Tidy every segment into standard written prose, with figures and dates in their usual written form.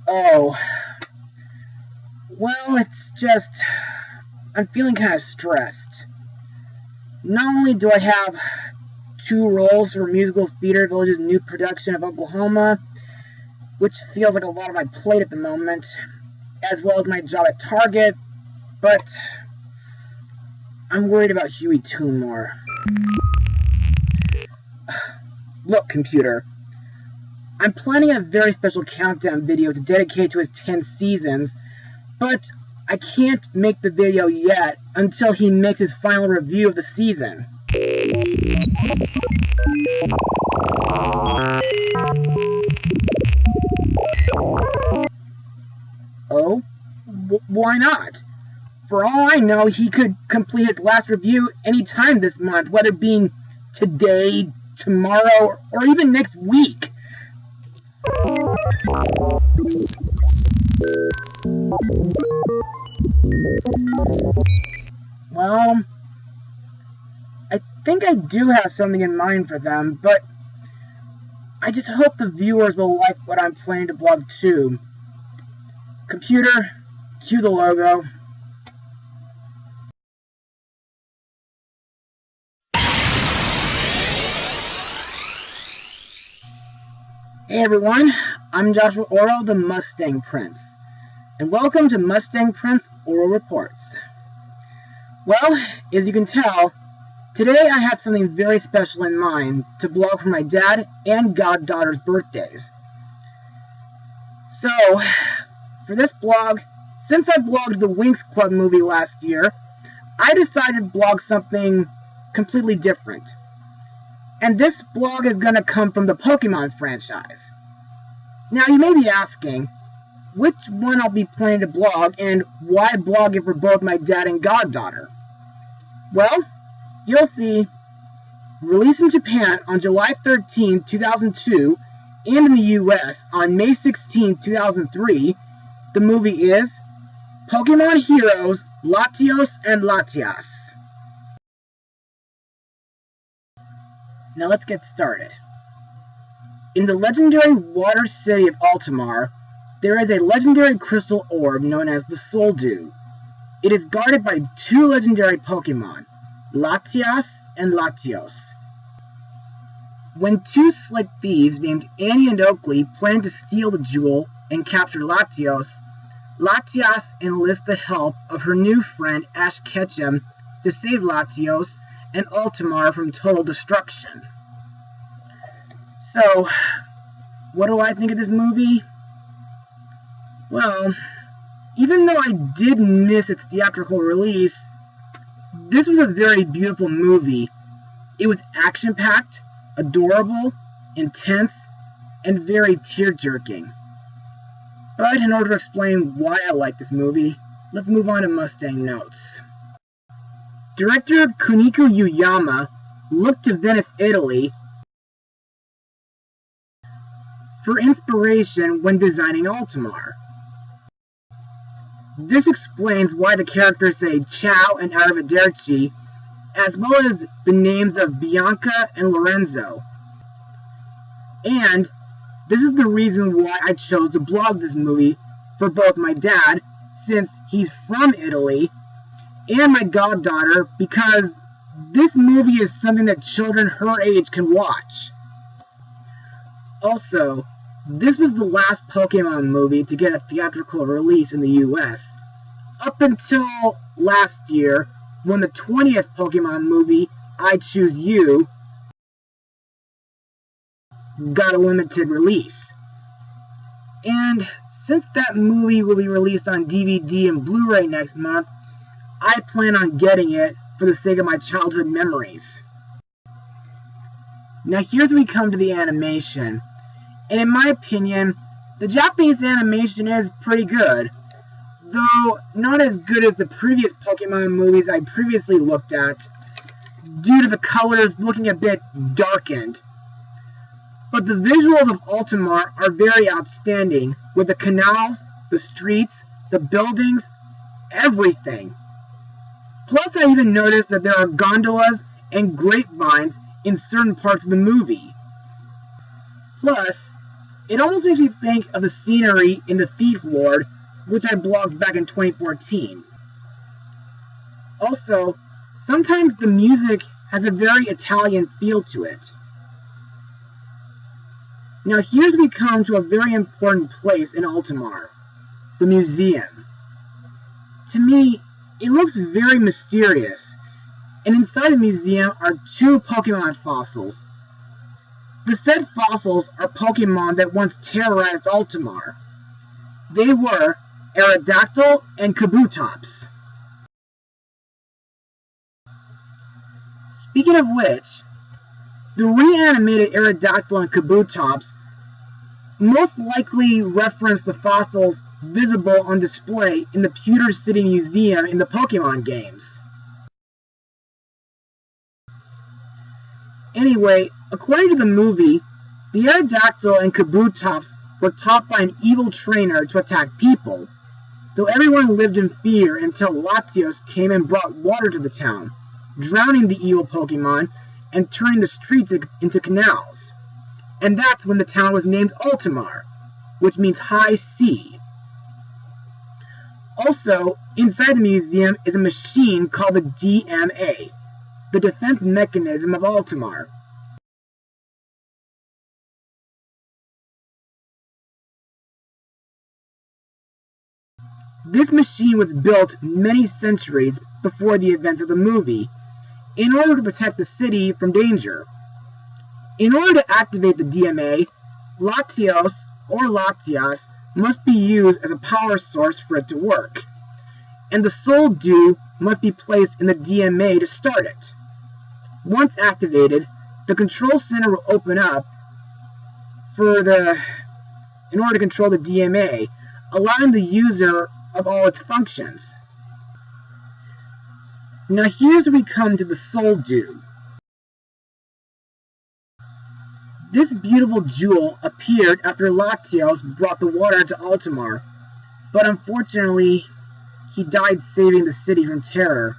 Oh, well, it's just, I'm feeling kind of stressed. Not only do I have 2 roles for Musical Theater Village's new production of Oklahoma, which feels like a lot on my plate at the moment, as well as my job at Target, but I'm worried about Huey Toonmore. Look, computer. I'm planning a very special countdown video to dedicate to his 10 seasons, but I can't make the video yet until he makes his final review of the season. Oh? Why not? For all I know, he could complete his last review any time this month, whether it being today, tomorrow, or even next week. Well, I think I do have something in mind for them, but I just hope the viewers will like what I'm planning to blog too. Computer, cue the logo. Hey everyone, I'm Joshua Orro, the Mustang Prince, and welcome to Mustang Prince Orro Reports. Well, as you can tell, today I have something very special in mind to blog for my dad and goddaughter's birthdays. So, for this blog, since I blogged the Winx Club movie last year, I decided to blog something completely different. And this blog is going to come from the Pokemon franchise. Now you may be asking, which one I'll be planning to blog, and why blog it for both my dad and goddaughter? Well, you'll see. Released in Japan on July 13, 2002, and in the US on May 16, 2003, the movie is Pokemon Heroes Latios and Latias. Now let's get started. In the legendary water city of Altamar, there is a legendary crystal orb known as the Soul Dew. It is guarded by 2 legendary Pokemon, Latias and Latios. When 2 slick thieves named Annie and Oakley plan to steal the jewel and capture Latios, Latias enlists the help of her new friend Ash Ketchum to save Latios and Altamar from total destruction. So, what do I think of this movie? Well, even though I did miss its theatrical release, this was a very beautiful movie. It was action-packed, adorable, intense, and very tear-jerking. But in order to explain why I like this movie, let's move on to Mustang notes. Director Kuniko Uyama looked to Venice, Italy for inspiration when designing Altamar. This explains why the characters say ciao and arrivederci, as well as the names of Bianca and Lorenzo. And this is the reason why I chose to blog this movie for both my dad, since he's from Italy, and my goddaughter, because this movie is something that children her age can watch. Also, this was the last Pokemon movie to get a theatrical release in the US, up until last year, when the 20th Pokemon movie, I Choose You, got a limited release. And since that movie will be released on DVD and Blu-ray next month, I plan on getting it for the sake of my childhood memories. Now here's where we come to the animation. And in my opinion, the Japanese animation is pretty good, though not as good as the previous Pokemon movies I previously looked at, due to the colors looking a bit darkened. But the visuals of Altamar are very outstanding, with the canals, the streets, the buildings, everything. Plus, I even noticed that there are gondolas and grapevines in certain parts of the movie. Plus, It almost makes me think of the scenery in The Thief Lord, which I blogged back in 2014. Also, sometimes the music has a very Italian feel to it. Now here's we come to a very important place in Altamar, the museum. To me, it looks very mysterious, and inside the museum are 2 Pokemon fossils. The said fossils are Pokemon that once terrorized Altamar. They were Aerodactyl and Kabutops. Speaking of which, the reanimated Aerodactyl and Kabutops most likely reference the fossils visible on display in the Pewter City Museum in the Pokemon games. Anyway, according to the movie, the Aerodactyl and Kabutops were taught by an evil trainer to attack people, so everyone lived in fear until Latios came and brought water to the town, drowning the evil Pokemon and turning the streets into canals. And that's when the town was named Altamar, which means high sea. Also, inside the museum is a machine called the DMA, the defense mechanism of Altamar. This machine was built many centuries before the events of the movie, in order to protect the city from danger. In order to activate the DMA, Latios or Latias must be used as a power source for it to work, and the Soul Dew must be placed in the DMA to start it. Once activated, the control center will open up in order to control the DMA, allowing the user of all its functions. Now here's where we come to the Soul Dew. This beautiful jewel appeared after Latios brought the water to Altamar, but unfortunately, he died saving the city from terror.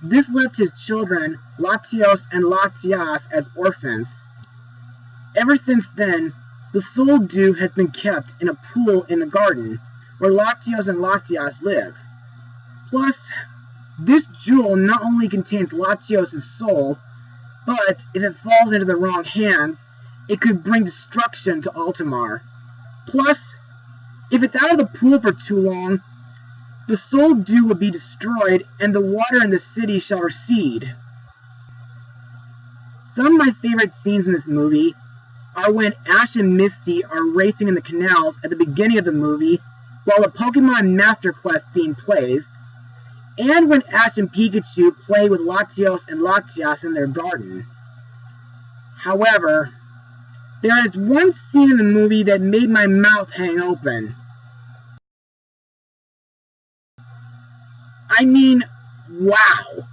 This left his children, Latios and Latias, as orphans. Ever since then, the Soul Dew has been kept in a pool in the garden, where Latios and Latias live. Plus, this jewel not only contains Latios' soul, but if it falls into the wrong hands, it could bring destruction to Altamar. Plus, if it's out of the pool for too long, the Soul Dew will be destroyed and the water in the city shall recede. Some of my favorite scenes in this movie are when Ash and Misty are racing in the canals at the beginning of the movie while the Pokemon Master Quest theme plays, and when Ash and Pikachu play with Latios and Latias in their garden. However, there is one scene in the movie that made my mouth hang open. I mean, wow.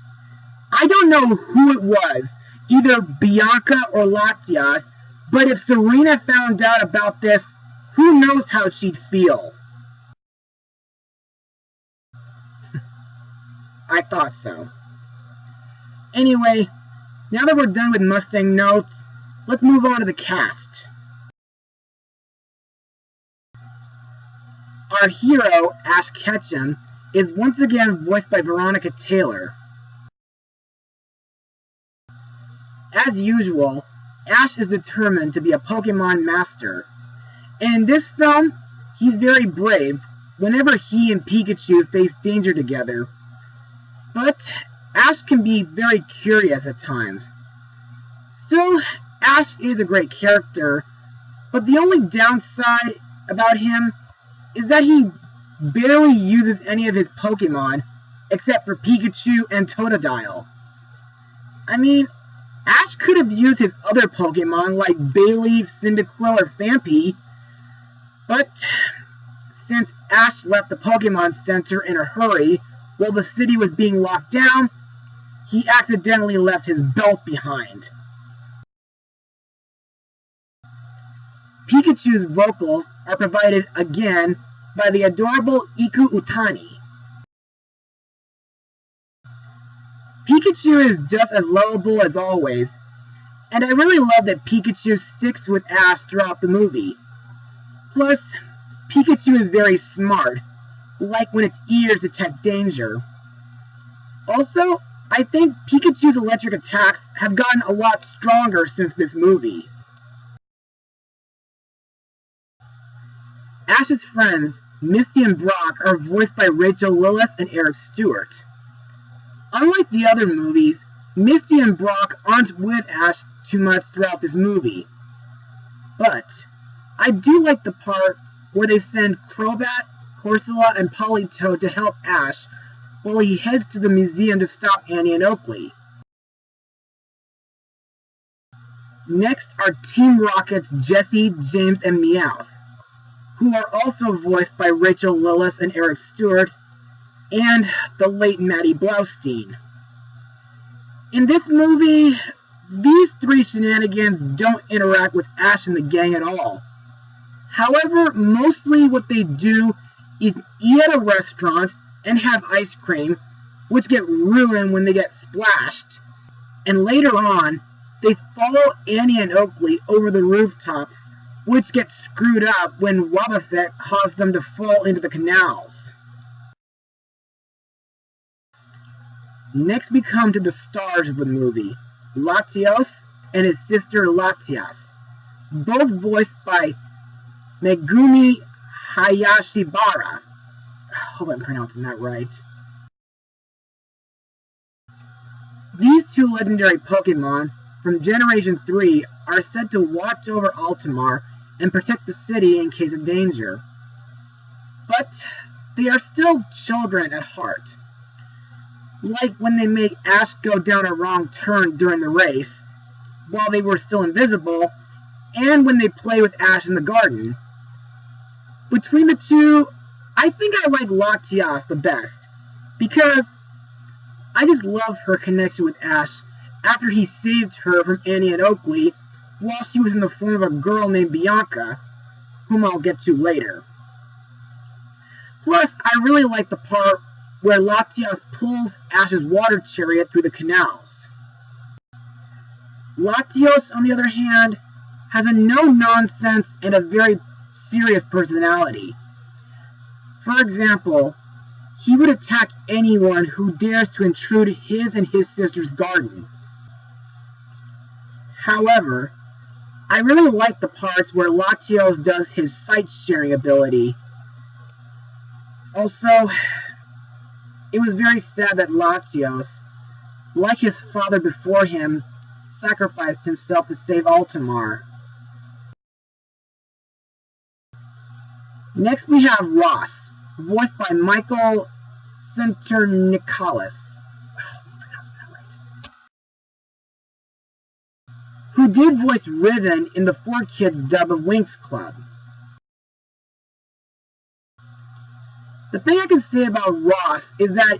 I don't know who it was, either Bianca or Latias, but if Serena found out about this, who knows how she'd feel. I thought so. Anyway, now that we're done with Mustang notes, let's move on to the cast. Our hero, Ash Ketchum, is once again voiced by Veronica Taylor. As usual, Ash is determined to be a Pokemon master, and in this film, he's very brave whenever he and Pikachu face danger together. But Ash can be very curious at times. Still, Ash is a great character, but the only downside about him is that he barely uses any of his Pokemon, except for Pikachu and Totodile. I mean, Ash could have used his other Pokemon like Bayleaf, Cyndaquil, or Phanpy, but since Ash left the Pokemon Center in a hurry while the city was being locked down, he accidentally left his belt behind. Pikachu's vocals are provided again by the adorable Iku Utani. Pikachu is just as lovable as always, And I really love that Pikachu sticks with Ash throughout the movie. Plus, Pikachu is very smart, like when its ears detect danger. Also, I think Pikachu's electric attacks have gotten a lot stronger since this movie. Ash's friends, Misty and Brock, are voiced by Rachel Lillis and Eric Stewart. Unlike the other movies, Misty and Brock aren't with Ash too much throughout this movie. But I do like the part where they send Crobat, Corsola, and Politoed to help Ash while he heads to the museum to stop Annie and Oakley. Next are Team Rocket's Jessie, James, and Meowth, who are also voiced by Rachel Lillis and Eric Stewart, and the late Maddie Blaustein. In this movie, these three shenanigans don't interact with Ash and the gang at all. However, mostly what they do is eat at a restaurant and have ice cream, which get ruined when they get splashed. And later on, they follow Annie and Oakley over the rooftops, which get screwed up when Wobbuffet caused them to fall into the canals. Next we come to the stars of the movie, Latios and his sister Latias, both voiced by Megumi Hayashibara. I hope I'm pronouncing that right. These two legendary Pokemon from Generation 3 are said to watch over Altamar and protect the city in case of danger. But they are still children at heart. Like when they make Ash go down a wrong turn during the race, while they were still invisible, and when they play with Ash in the garden. Between the two, I think I like Latias the best, because I just love her connection with Ash after he saved her from Annie and Oakley while she was in the form of a girl named Bianca, whom I'll get to later. Plus, I really like the part where Latias pulls Ash's water chariot through the canals. Latios, on the other hand, has a no-nonsense and a very serious personality. For example, he would attack anyone who dares to intrude his and his sister's garden. However, I really like the parts where Latios does his sight-sharing ability. Also, it was very sad that Latios, like his father before him, sacrificed himself to save Altamar. Next we have Ross, voiced by Michael Sinterniklaas, who did voice Riven in the 4Kids dub of Winx Club. The thing I can say about Ross is that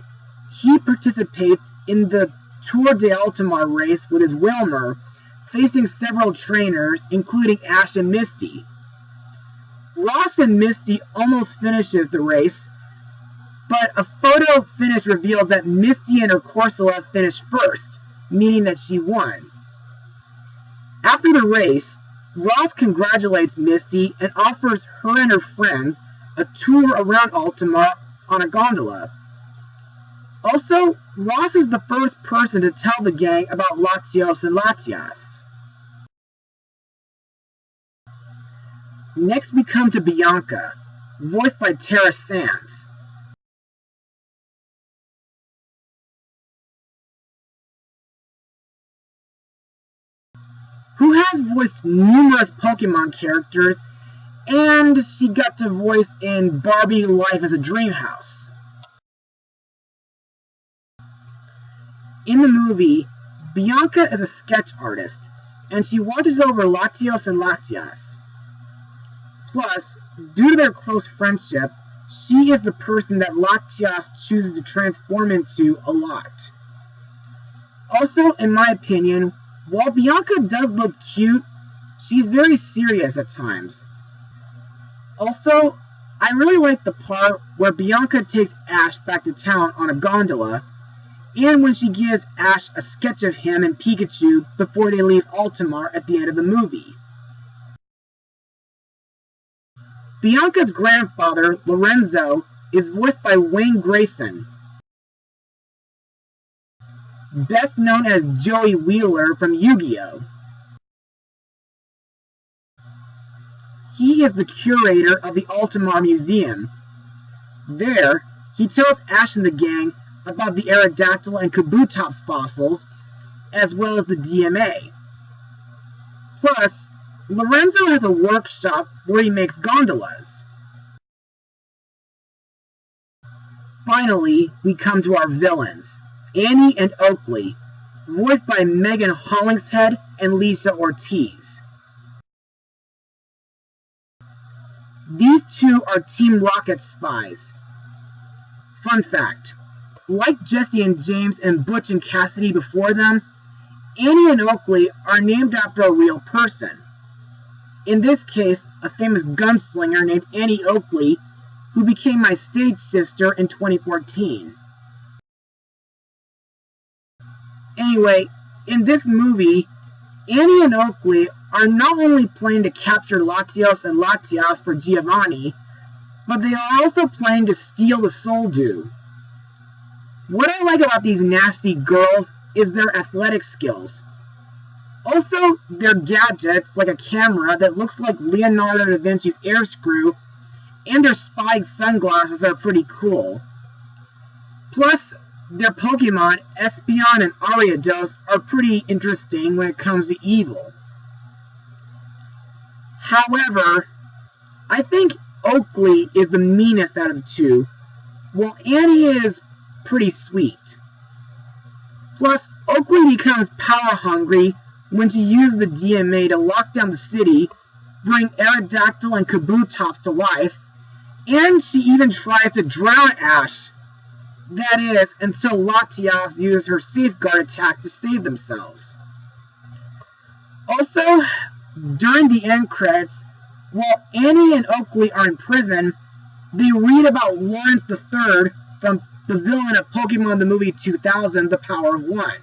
he participates in the Tour de Altamar race with his Wilmer, facing several trainers, including Ash and Misty. Ross and Misty almost finishes the race, but a photo finish reveals that Misty and her Corsola finished first, meaning that she won. After the race, Ross congratulates Misty and offers her and her friends a tour around Altamar on a gondola. Also, Ross is the first person to tell the gang about Latios and Latias. Next we come to Bianca, voiced by Tara Sands. Who has voiced numerous Pokemon characters, and she got to voice in Barbie Life as a Dream House. In the movie, Bianca is a sketch artist, and she watches over Latios and Latias. Plus, due to their close friendship, she is the person that Latias chooses to transform into a lot. Also, in my opinion, while Bianca does look cute, she's very serious at times. Also, I really like the part where Bianca takes Ash back to town on a gondola, and when she gives Ash a sketch of him and Pikachu before they leave Altamar at the end of the movie. Bianca's grandfather, Lorenzo, is voiced by Wayne Grayson, best known as Joey Wheeler from Yu-Gi-Oh! He is the curator of the Altamar Museum. There, he tells Ash and the gang about the Aerodactyl and Kabutops fossils, as well as the DMA. Plus, Lorenzo has a workshop where he makes gondolas. Finally, we come to our villains, Annie and Oakley, voiced by Megan Hollingshead and Lisa Ortiz. These two are Team Rocket spies. Fun fact, like Jesse and James and Butch and Cassidy before them, Annie and Oakley are named after a real person. In this case, a famous gunslinger named Annie Oakley, who became my stage sister in 2014. Anyway, in this movie, Annie and Oakley are not only planning to capture Latios and Latias for Giovanni, but they are also planning to steal the Soul Dew. What I like about these nasty girls is their athletic skills. Also, their gadgets, like a camera that looks like Leonardo da Vinci's air screw, and their spiked sunglasses are pretty cool. Plus, their Pokemon, Espeon and Ariados, are pretty interesting when it comes to evil. However, I think Oakley is the meanest out of the two, while Annie is pretty sweet. Plus, Oakley becomes power-hungry when she uses the DMA to lock down the city, bring Aerodactyl and Kabutops to life, and she even tries to drown Ash. That is, until Latias uses her safeguard attack to save themselves. Also, during the end credits, while Annie and Oakley are in prison, they read about Lawrence III from the villain of Pokemon the movie 2000, The Power of One.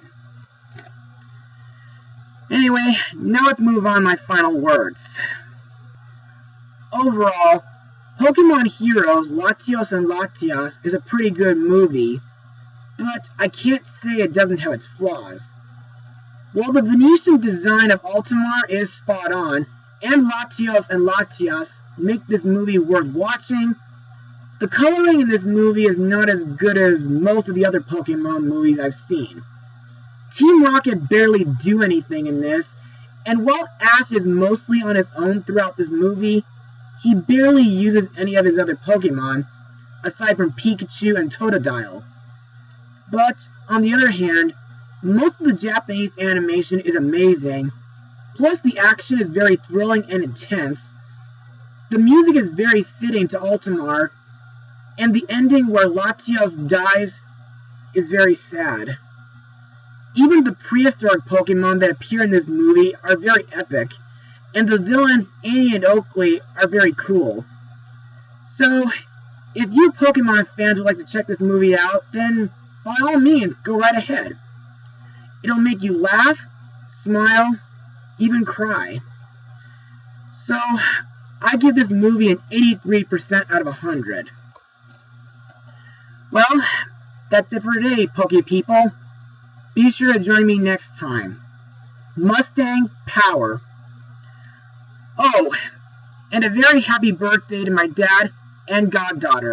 Anyway, now let's move on to my final words. Overall, Pokemon Heroes Latios and Latias is a pretty good movie, but I can't say it doesn't have its flaws. While the Venetian design of Altamar is spot on, and Latios and Latias make this movie worth watching, the coloring in this movie is not as good as most of the other Pokemon movies I've seen. Team Rocket barely do anything in this, and while Ash is mostly on his own throughout this movie, he barely uses any of his other Pokemon, aside from Pikachu and Totodile. But, on the other hand, most of the Japanese animation is amazing, plus the action is very thrilling and intense, the music is very fitting to Altamar, and the ending where Latios dies is very sad. Even the prehistoric Pokemon that appear in this movie are very epic, and the villains Annie and Oakley are very cool. So, if you Pokemon fans would like to check this movie out, then by all means, go right ahead. It'll make you laugh, smile, even cry. So, I give this movie an 83% out of 100. Well, that's it for today, Poke People. Be sure to join me next time. Mustang Power. Oh, and a very happy birthday to my dad and goddaughter.